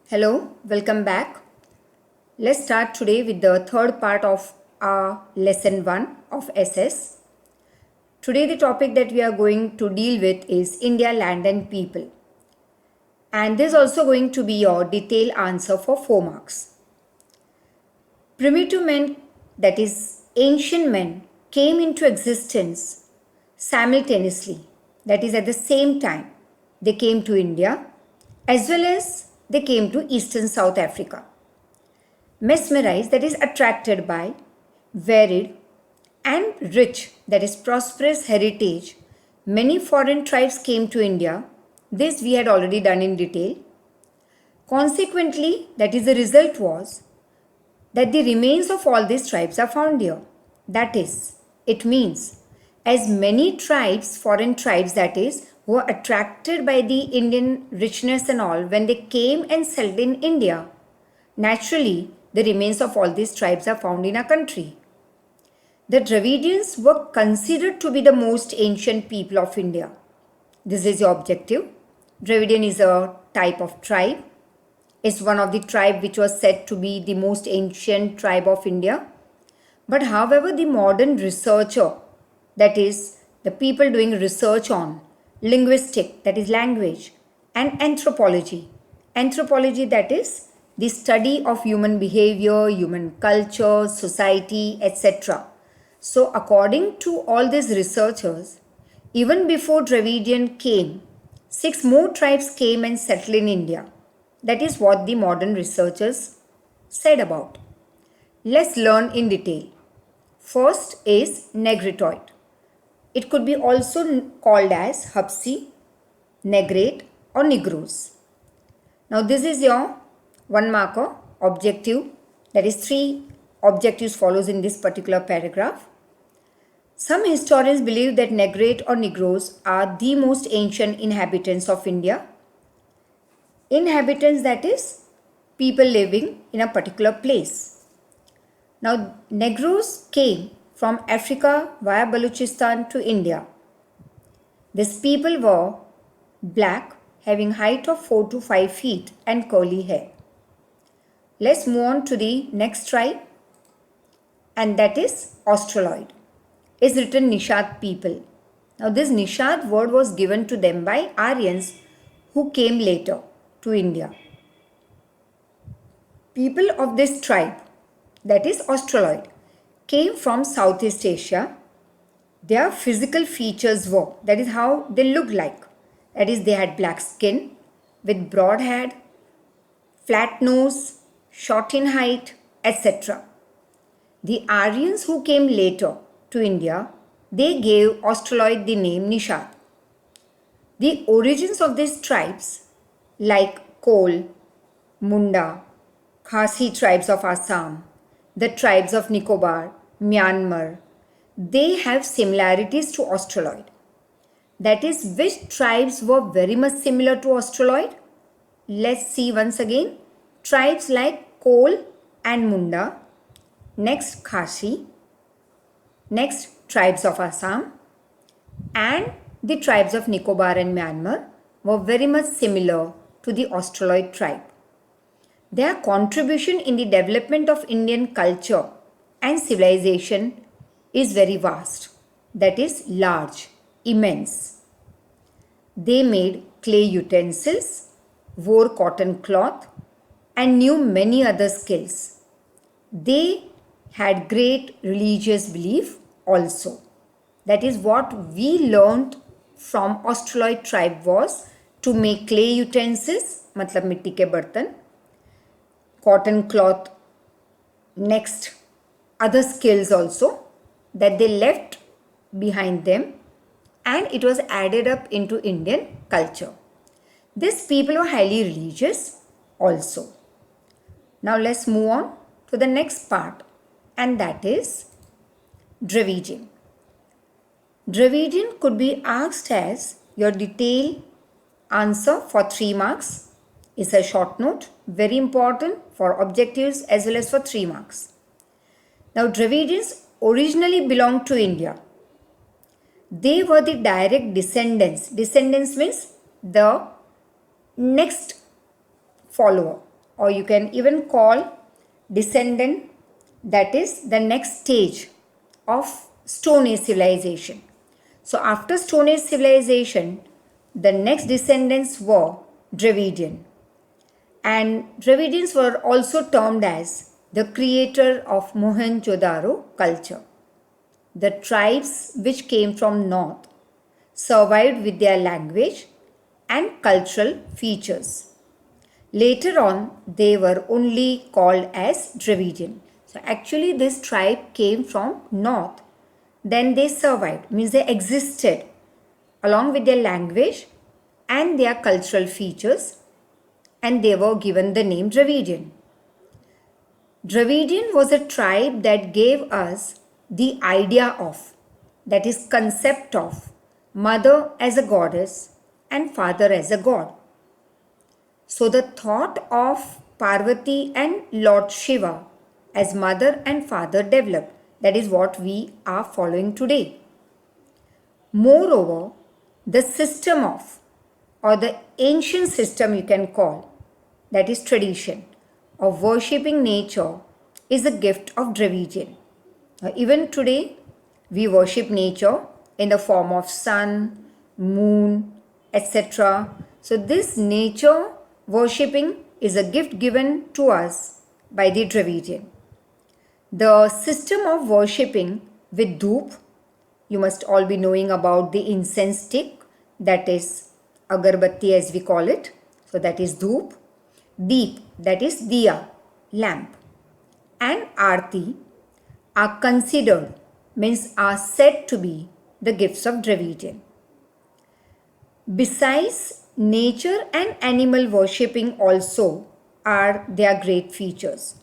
Hello, welcome back. Let's start today with the third part of our lesson 1 of SS. Today the topic that we are going to deal with is India, land and people. And this is also going to be your detailed answer for 4 marks. Primitive men, that is ancient men, came into existence simultaneously, that is at the same time. They came to India as well as they came to Eastern South Africa. Mesmerized, that is attracted by, varied and rich, that is prosperous heritage, many foreign tribes came to India. This we had already done in detail. Consequently, that is the result was that the remains of all these tribes are found here. That is, it means as many tribes, foreign tribes that is, were attracted by the Indian richness and all when they came and settled in India. Naturally, the remains of all these tribes are found in our country. The Dravidians were considered to be the most ancient people of India. This is your objective. Dravidian is a type of tribe. It's one of the tribe which was said to be the most ancient tribe of India. But however, the modern researcher, that is the people doing research on linguistic, that is language, and anthropology. Anthropology, that is the study of human behavior, human culture, society, etc. So according to all these researchers, even before Dravidian came, 6 more tribes came and settled in India. That is what the modern researchers said about. Let's learn in detail. First is Negritoid. It could be also called as Hapsi, Negrate or Negroes. Now this is your 1 marker objective, that is 3 objectives follows in this particular paragraph. Some historians believe that Negrate or Negroes are the most ancient inhabitants of India. Inhabitants, that is people living in a particular place. Now Negroes came from Africa via Balochistan to India. These people were black, having height of 4 to 5 feet and curly hair. Let's move on to the next tribe, and that is Australoid. It's written Nishad people. Now this Nishad word was given to them by Aryans who came later to India. People of this tribe, that is Australoid, came from Southeast Asia. Their physical features were, that is how they looked like. That is, they had black skin with broad head, flat nose, short in height, etc. The Aryans who came later to India, they gave Australoid the name Nishad. The origins of these tribes like Kol, Munda, Khasi tribes of Assam, the tribes of Nicobar, Myanmar, they have similarities to Australoid. That is, which tribes were very much similar to Australoid? Let's see once again. Tribes like Kol and Munda, next Khasi, next tribes of Assam, and the tribes of Nicobar and Myanmar were very much similar to the Australoid tribe. Their contribution in the development of Indian culture and civilization is very vast, that is large, immense. They made clay utensils, wore cotton cloth, and knew many other skills. They had great religious belief also. That is what we learned from Australoid tribe was to make clay utensils, matlab mitti ke bartan, cotton cloth, next other skills also that they left behind them, and it was added up into Indian culture. These people were highly religious also. Now let's move on to the next part, and that is Dravidian. Dravidian could be asked as your detailed answer for 3 marks. It's a short note, very important for objectives as well as for 3 marks. Now Dravidians originally belonged to India. They were the direct descendants. Descendants means the next follower. or you can even call descendant, that is the next stage of Stone Age civilization. So after Stone Age civilization, the next descendants were Dravidian. And Dravidians were also termed as the creator of Mohenjo-daro culture. The tribes which came from north survived with their language and cultural features. Later on, they were only called as Dravidian. So actually this tribe came from north. Then they survived, means they existed along with their language and their cultural features, and they were given the name Dravidian. Dravidian was a tribe that gave us the idea of, that is concept of, mother as a goddess and father as a god. So the thought of Parvati and Lord Shiva as mother and father developed. That is what we are following today. Moreover, the system of, or the ancient system you can call, that is tradition of worshipping nature, is a gift of Dravidian. Even today, we worship nature in the form of sun, moon, etc. So this nature worshipping is a gift given to us by the Dravidian. The system of worshipping with dhoop, you must all be knowing about the incense stick, that is agarbatti as we call it. So that is dhoop. Deep, that is diya, lamp, and arti are considered, means are said to be the gifts of Dravidian. Besides, nature and animal worshipping also are their great features.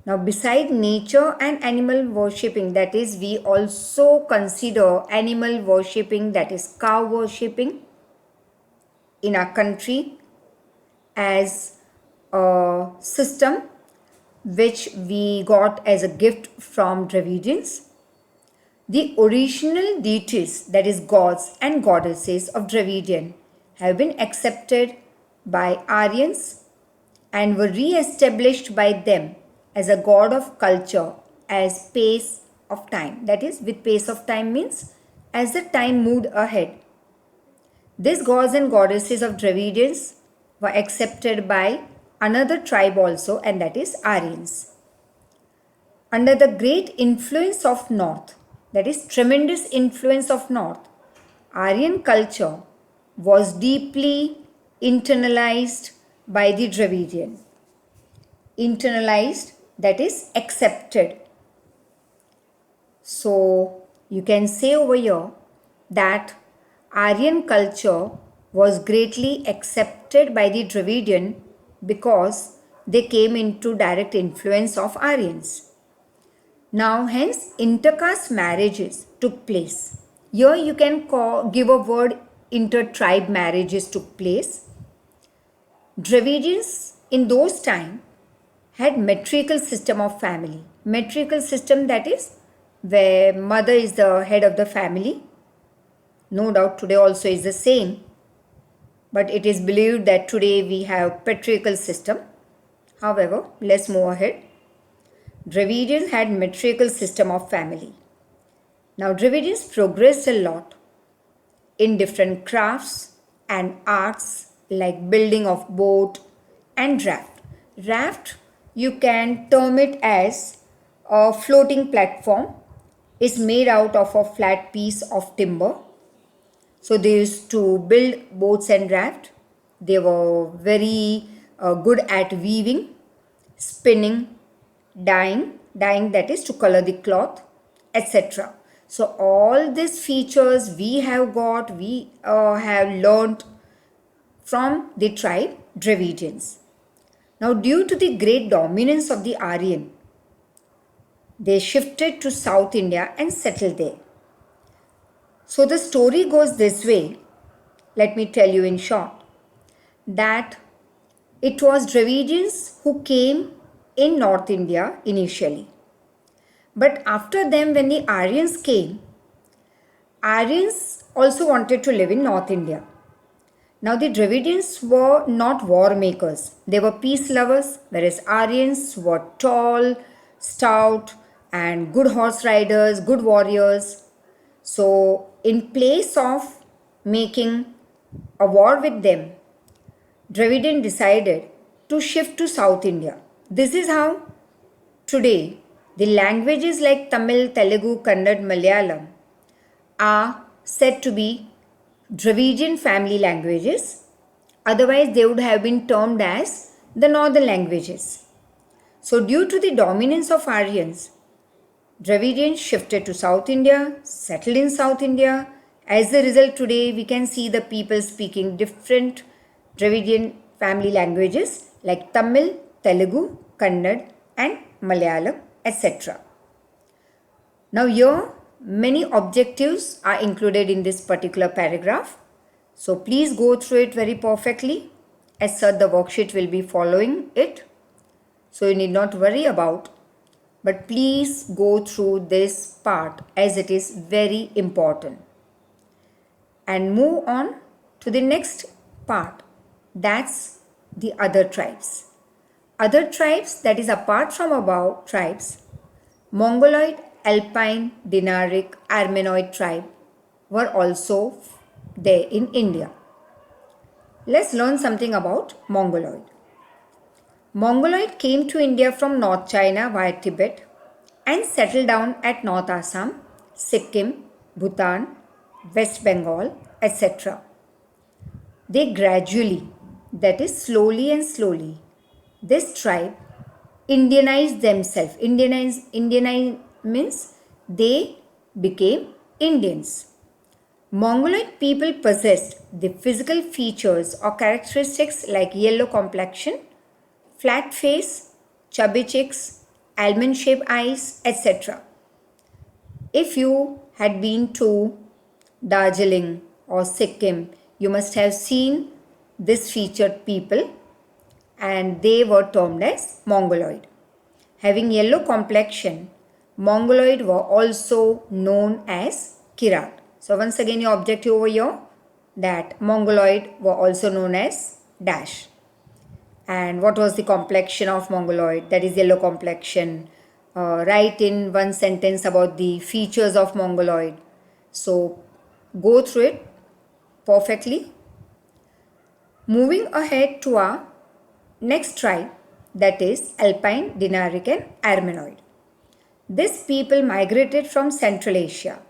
Now, beside nature and animal worshipping, that is, we also consider animal worshipping, that is cow worshipping in our country, as a system which we got as a gift from Dravidians. The original deities, that is gods and goddesses of Dravidian, have been accepted by Aryans and were re-established by them as a god of culture as pace of time. That is, with pace of time means as the time moved ahead. These gods and goddesses of Dravidians were accepted by another tribe also, and that is Aryans. Under the great influence of North, that is tremendous influence of North, Aryan culture was deeply internalized by the Dravidian. Internalized, that is accepted. So you can say over here that Aryan culture was greatly accepted by the Dravidian because they came into direct influence of Aryans. Now hence intercaste marriages took place. Here you can give a word, inter-tribe marriages took place. Dravidians in those times had matriarchal system of family. Matriarchal system, that is where mother is the head of the family. No doubt today also is the same. But it is believed that today we have patriarchal system. However, let's move ahead. Dravidians had matriarchal system of family. Now Dravidians progressed a lot in different crafts and arts like building of boat and raft. Raft, you can term it as a floating platform. Is made out of a flat piece of timber. So they used to build boats and raft. They were very good at weaving, spinning, dyeing that is to color the cloth, etc. So all these features we have learnt from the tribe Dravidians. Now due to the great dominance of the Aryan, they shifted to South India and settled there. So the story goes this way, let me tell you in short, that it was Dravidians who came in North India initially. But after them, when the Aryans came, Aryans also wanted to live in North India. Now the Dravidians were not war makers, they were peace lovers, whereas Aryans were tall, stout, and good horse riders, good warriors. So, in place of making a war with them, Dravidian decided to shift to South India. This is how today the languages like Tamil, Telugu, Kannada, Malayalam are said to be Dravidian family languages. Otherwise, they would have been termed as the northern languages. So, due to the dominance of Aryans, Dravidians shifted to South India, settled in South India. As a result, today we can see the people speaking different Dravidian family languages like Tamil, Telugu, Kannada, and Malayalam, etc. Now, here many objectives are included in this particular paragraph. So, please go through it very perfectly. As such, the worksheet will be following it. So, you need not worry about. But please go through this part as it is very important. And move on to the next part. That's the other tribes. Other tribes, that is apart from above tribes, Mongoloid, Alpine, Dinaric, Armenoid tribe were also there in India. Let's learn something about Mongoloid. Mongoloid came to India from North China via Tibet and settled down at North Assam, Sikkim, Bhutan, West Bengal, etc. They gradually, that is slowly and slowly, this tribe Indianized themselves. Indianize means they became Indians. Mongoloid people possessed the physical features or characteristics like yellow complexion, flat face, chubby cheeks, almond-shaped eyes, etc. If you had been to Darjeeling or Sikkim, you must have seen this featured people and they were termed as Mongoloid. Having yellow complexion, Mongoloid were also known as Kirat. So once again your objective over here, that Mongoloid were also known as dash. And what was the complexion of Mongoloid? That is yellow complexion. Write in one sentence about the features of Mongoloid. So go through it perfectly. Moving ahead to our next tribe, that is Alpine, Dinaric and Armenoid. These people migrated from Central Asia.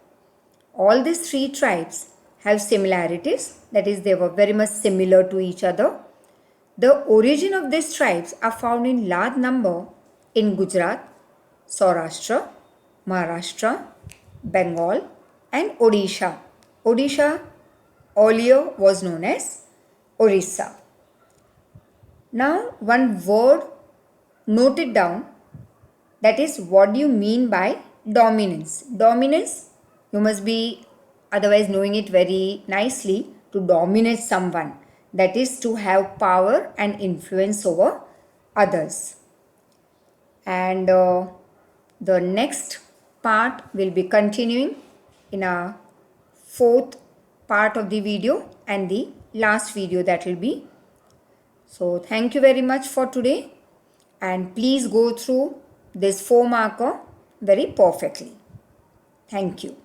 All these three tribes have similarities, that is they were very much similar to each other. The origin of these tribes are found in large number in Gujarat, Saurashtra, Maharashtra, Bengal and Odisha. Odisha earlier was known as Orissa. Now one word noted down, that is what do you mean by dominance. Dominance, you must be otherwise knowing it very nicely, to dominate someone, that is to have power and influence over others. And the next part will be continuing in our fourth part of the video and the last video that will be. So thank you very much for today and please go through this 4 marker very perfectly. Thank you.